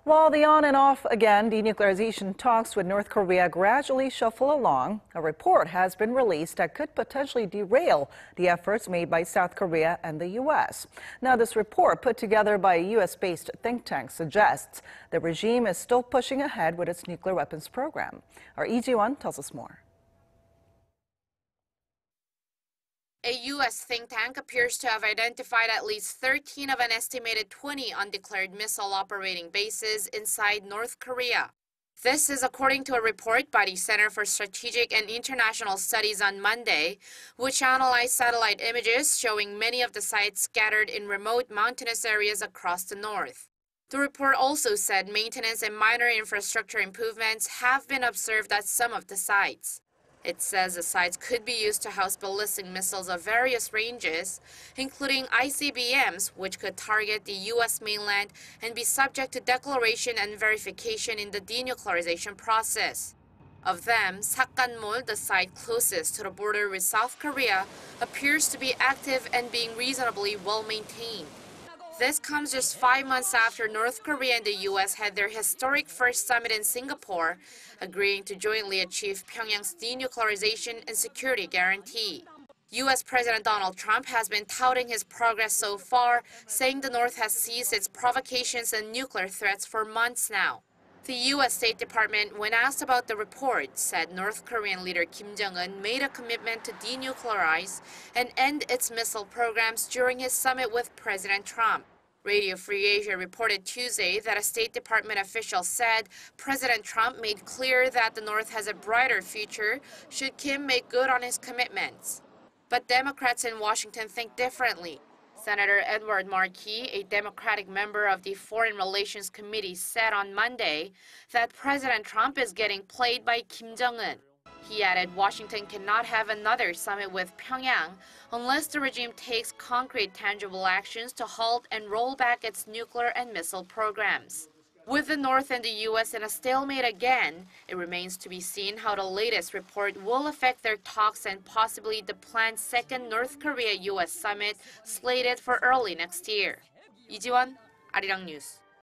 While the on and off again denuclearization talks with North Korea gradually shuffle along, a report has been released that could potentially derail the efforts made by South Korea and the U.S. Now, this report, put together by a U.S.-based think tank, suggests the regime is still pushing ahead with its nuclear weapons program. Our Lee Ji-won tells us more. A U.S. think tank appears to have identified at least 13 of an estimated 20 undeclared missile operating bases inside North Korea. This is according to a report by the Center for Strategic and International Studies on Monday, which analyzed satellite images showing many of the sites scattered in remote mountainous areas across the north. The report also said maintenance and minor infrastructure improvements have been observed at some of the sites. It says the sites could be used to house ballistic missiles of various ranges, including ICBMs, which could target the U.S. mainland and be subject to declaration and verification in the denuclearization process. Of them, Sakkanmol, the site closest to the border with South Korea, appears to be active and being reasonably well maintained. This comes just 5 months after North Korea and the U.S. had their historic first summit in Singapore, agreeing to jointly achieve Pyongyang's denuclearization and security guarantee. U.S. President Donald Trump has been touting his progress so far, saying the North has ceased its provocations and nuclear threats for months now. The U.S. State Department, when asked about the report, said North Korean leader Kim Jong-un made a commitment to denuclearize and end its missile programs during his summit with President Trump. Radio Free Asia reported Tuesday that a State Department official said President Trump made clear that the North has a brighter future should Kim make good on his commitments. But Democrats in Washington think differently. Senator Edward Markey, a Democratic member of the Foreign Relations Committee, said on Monday that President Trump is getting played by Kim Jong-un. He added Washington cannot have another summit with Pyongyang unless the regime takes concrete, tangible actions to halt and roll back its nuclear and missile programs. With the North and the U.S. in a stalemate again, it remains to be seen how the latest report will affect their talks and possibly the planned second North Korea-U.S. summit slated for early next year. Lee Ji-won, Arirang News.